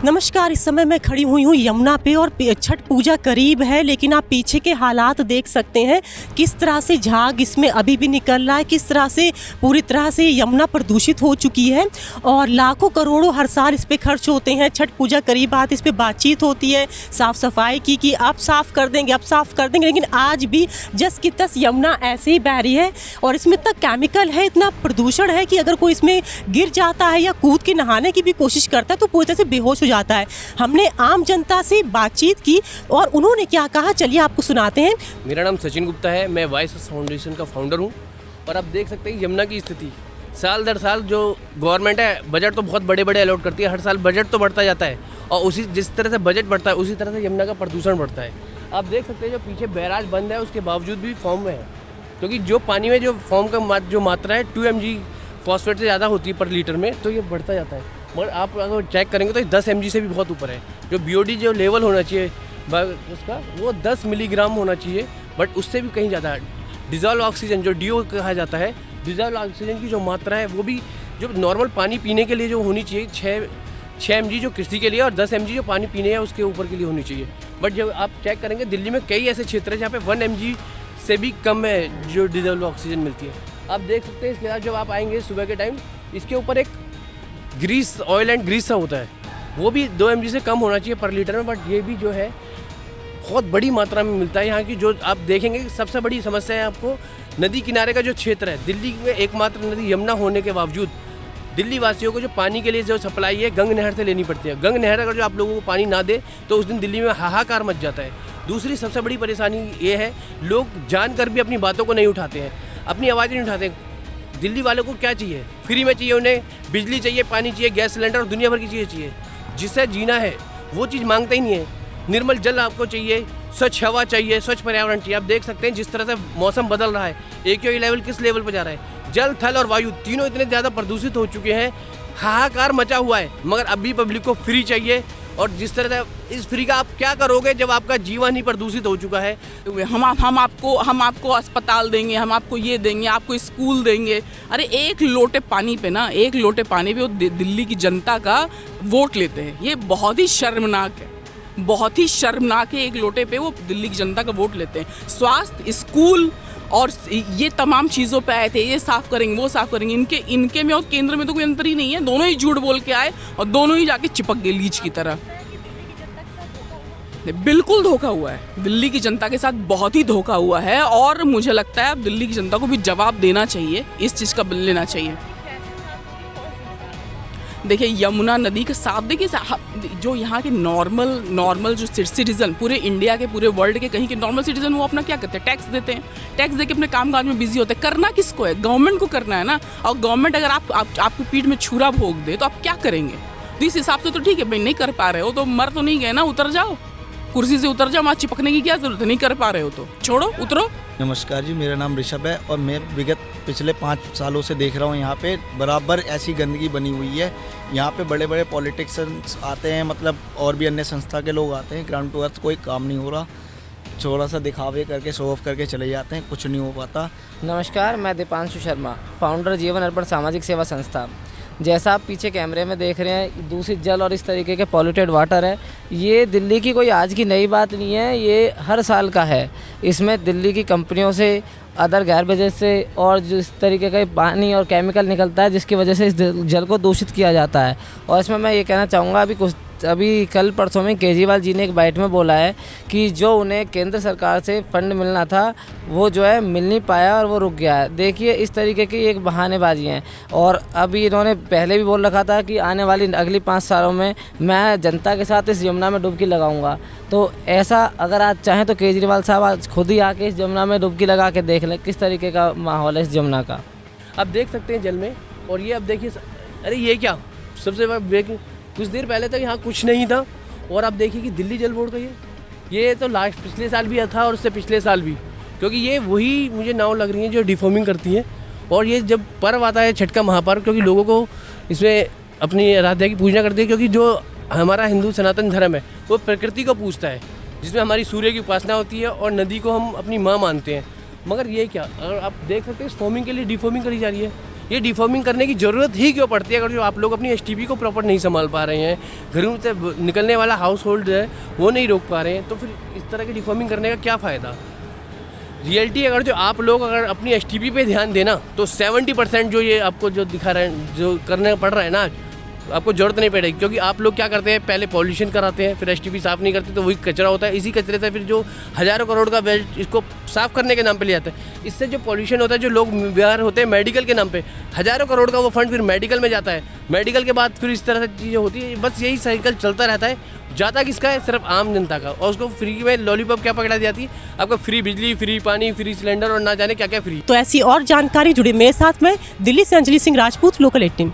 नमस्कार। इस समय मैं खड़ी हुई हूँ यमुना पे और छठ पूजा करीब है, लेकिन आप पीछे के हालात देख सकते हैं किस तरह से झाग इसमें अभी भी निकल रहा है, किस तरह से पूरी तरह से यमुना प्रदूषित हो चुकी है और लाखों करोड़ों हर साल इस पे खर्च होते हैं। छठ पूजा करीब आती, इस पे बातचीत होती है साफ़ सफाई की कि आप साफ़ कर देंगे, आप साफ़ कर देंगे, लेकिन आज भी जस की तस यमुना ऐसे ही बह रही है और इसमें इतना केमिकल है, इतना प्रदूषण है कि अगर कोई इसमें गिर जाता है या कूद के नहाने की भी कोशिश करता है तो पूरी तरह से बेहोश हो जाता है। हमने आम जनता से बातचीत की और उन्होंने क्या कहा, चलिए आपको सुनाते हैं। मेरा नाम सचिन गुप्ता है, मैं वाइस फाउंडेशन का फाउंडर हूँ। और आप देख सकते हैं यमुना की स्थिति साल दर साल जो गवर्नमेंट है बजट तो बहुत बड़े बड़े अलॉट करती है, हर साल बजट तो बढ़ता जाता है और उसी जिस तरह से बजट बढ़ता है उसी तरह से यमुना का प्रदूषण बढ़ता है। आप देख सकते हैं जो पीछे बैराज बंद है उसके बावजूद भी फॉर्म में है, क्योंकि जो पानी में जो फॉर्म का जो मात्रा है 2 mg फॉस्फेट से ज़्यादा होती है पर लीटर में, तो ये बढ़ता जाता है। मगर आप अगर चेक करेंगे तो 10 mg से भी बहुत ऊपर है। जो BOD जो लेवल होना चाहिए उसका वो 10 मिलीग्राम होना चाहिए, बट उससे भी कहीं ज़्यादा। डिजॉल्व ऑक्सीजन जो DO कहा जाता है, डिजॉल्व ऑक्सीजन की जो मात्रा है वो भी जो नॉर्मल पानी पीने के लिए जो होनी चाहिए 6 mg जो कृषि के लिए और 10 mg जो पानी पीने है उसके ऊपर के लिए होनी चाहिए। बट जब आप चेक करेंगे दिल्ली में कई ऐसे क्षेत्र हैं जहाँ पे 1 mg से भी कम है जो डिजॉल्व ऑक्सीजन मिलती है। आप देख सकते हैं इसके बाद जब आप आएंगे सुबह के टाइम, इसके ऊपर एक ग्रीस ऑयल एंड ग्रीस सा होता है, वो भी 2 mg से कम होना चाहिए पर लीटर में, बट ये भी जो है बहुत बड़ी मात्रा में मिलता है। यहाँ की जो आप देखेंगे सबसे बड़ी समस्या है आपको नदी किनारे का जो क्षेत्र है। दिल्ली में एकमात्र नदी यमुना होने के बावजूद दिल्ली वासियों को जो पानी के लिए जो सप्लाई है गंग नहर से लेनी पड़ती है। गंग नहर अगर जो आप लोगों को पानी ना दे तो उस दिन दिल्ली में हाहाकार मच जाता है। दूसरी सबसे बड़ी परेशानी ये है, लोग जानकर भी अपनी बातों को नहीं उठाते हैं, अपनी आवाज़ नहीं उठाते। दिल्ली वालों को क्या चाहिए? फ्री में चाहिए, उन्हें बिजली चाहिए, पानी चाहिए, गैस सिलेंडर और दुनिया भर की चीज़ें चाहिए। जिससे जीना है वो चीज़ मांगते ही नहीं है। निर्मल जल आपको चाहिए, स्वच्छ हवा चाहिए, स्वच्छ पर्यावरण चाहिए। आप देख सकते हैं जिस तरह से मौसम बदल रहा है, AQI लेवल किस लेवल पर जा रहा है। जल, थल और वायु तीनों इतने ज़्यादा प्रदूषित हो चुके हैं, हाहाकार मचा हुआ है। मगर अभी पब्लिक को फ्री चाहिए, और जिस तरह से इस फ्री का आप क्या करोगे जब आपका जीवन ही प्रदूषित हो चुका है। हम आपको अस्पताल देंगे, हम आपको ये देंगे, आपको स्कूल देंगे। अरे एक लोटे पानी पे वो दिल्ली की जनता का वोट लेते हैं। ये बहुत ही शर्मनाक है, बहुत ही शर्मनाक है। एक लोटे पे वो दिल्ली की जनता का वोट लेते हैं। स्वास्थ्य, स्कूल और ये तमाम चीज़ों पे आए थे, ये साफ़ करेंगे, वो साफ़ करेंगे। इनके में और केंद्र में तो कोई अंतर ही नहीं है। दोनों ही झूठ बोल के आए और दोनों ही जाके चिपक गए लीच की तरह। बिल्कुल धोखा हुआ है, दिल्ली की जनता के साथ बहुत ही धोखा हुआ है और मुझे लगता है अब दिल्ली की जनता को भी जवाब देना चाहिए, इस चीज़ का बिल लेना चाहिए। देखिए टैक्स नदी के साथ, देखिए जो यहाँ के नॉर्मल जो सिटीजन, पूरे इंडिया के, पूरे वर्ल्ड के कहीं के नॉर्मल सिटीजन, वो अपना क्या करते हैं, टैक्स देते हैं। टैक्स देके अपने काम काज में बिजी होते हैं। करना किसको है? गवर्नमेंट को करना है ना। और गवर्नमेंट अगर आपकी पीठ में छुरा भोंक दे तो आप क्या करेंगे? तो इस हिसाब से तो ठीक है भाई, नहीं कर पा रहे हो तो मर तो नहीं गए ना, उतर जाओ, कुर्सी से उतर जाओ। वहाँ चिपकने की क्या जरूरत है? नहीं कर पा रहे हो तो छोड़ो, उतरो। नमस्कार जी, मेरा नाम ऋषभ है और मैं विगत पिछले 5 सालों से देख रहा हूँ यहाँ पे बराबर ऐसी गंदगी बनी हुई है। यहाँ पे बड़े बड़े पॉलिटिशियंस आते हैं, मतलब और भी अन्य संस्था के लोग आते हैं। ग्राउंड टू अर्थ कोई काम नहीं हो रहा, थोड़ा सा दिखावे करके शो ऑफ करके चले जाते हैं, कुछ नहीं हो पाता। नमस्कार, मैं दीपांशु शर्मा, फाउंडर जीवन अर्पण सामाजिक सेवा संस्था। जैसा आप पीछे कैमरे में देख रहे हैं, दूषित जल और इस तरीके के पॉल्यूटेड वाटर है। ये दिल्ली की कोई आज की नई बात नहीं है, ये हर साल का है। इसमें दिल्ली की कंपनियों से, अदर गैर बजट से और जो इस तरीके का पानी और केमिकल निकलता है जिसकी वजह से इस जल को दूषित किया जाता है। और इसमें मैं ये कहना चाहूँगा, अभी कल परसों में केजरीवाल जी ने एक बाइट में बोला है कि जो उन्हें केंद्र सरकार से फंड मिलना था वो जो है मिल नहीं पाया और वो रुक गया है। देखिए इस तरीके की एक बहानेबाजी हैं। और अभी इन्होंने पहले भी बोल रखा था कि आने वाली अगली 5 सालों में मैं जनता के साथ इस यमुना में डुबकी लगाऊंगा। तो ऐसा अगर आज चाहें तो केजरीवाल साहब आज खुद ही आके इस यमुना में डुबकी लगा के देख लें किस तरीके का माहौल है इस यमुना का। आप देख सकते हैं जल में, और ये अब देखिए, अरे ये क्या, सबसे बड़ा कुछ देर पहले तक यहाँ कुछ नहीं था और आप देखिए कि दिल्ली जल बोर्ड का ये तो लास्ट पिछले साल भी था और उससे पिछले साल भी, क्योंकि ये वही मुझे नाव लग रही है जो डिफॉर्मिंग करती है। और ये जब पर्व आता है छठ का महापर्व, क्योंकि लोगों को इसमें अपनी आराध्या की पूजा करती है, क्योंकि जो हमारा हिंदू सनातन धर्म है वो प्रकृति को पूजता है, जिसमें हमारी सूर्य की उपासना होती है और नदी को हम अपनी माँ मानते हैं। मगर ये क्या, अगर आप देख सकते हैं फॉर्मिंग के लिए डिफॉर्मिंग करी जा रही है। ये डिफॉर्मिंग करने की ज़रूरत ही क्यों पड़ती है अगर जो आप लोग अपनी एसटीपी को प्रॉपर नहीं संभाल पा रहे हैं, घरों से निकलने वाला हाउस होल्ड है वो नहीं रोक पा रहे हैं, तो फिर इस तरह की डिफॉर्मिंग करने का क्या फ़ायदा। रियलिटी अगर जो आप लोग अगर अपनी एसटीपी पे ध्यान देना तो 70% जो ये आपको जो दिखा रहे हैं, जो करने पड़ रहा है ना, आपको ज़रूरत नहीं पड़ेगी। क्योंकि आप लोग क्या करते हैं, पहले पॉल्यूशन कराते हैं, फिर एसटीपी साफ़ नहीं करते तो वही कचरा होता है। इसी कचरे से फिर जो हज़ारों करोड़ का वेस्ट इसको साफ़ करने के नाम पे ले जाते हैं। इससे जो पॉल्यूशन होता है, जो लोग व्यवहार होते हैं मेडिकल के नाम पे, हज़ारों करोड़ का वो फंड फिर मेडिकल में जाता है। मेडिकल के बाद फिर इस तरह से चीज़ें होती है। बस यही साइकिल चलता रहता है। जाता किसका है? सिर्फ आम जनता का। और उसको फ्री में लॉलीपॉप क्या पकड़ा दी जाती है, आपको फ्री बिजली, फ्री पानी, फ्री सिलेंडर और ना जाने क्या क्या फ्री। तो ऐसी और जानकारी जुड़े मेरे साथ में दिल्ली से अंजलि सिंह राजपूत, लोकल 18।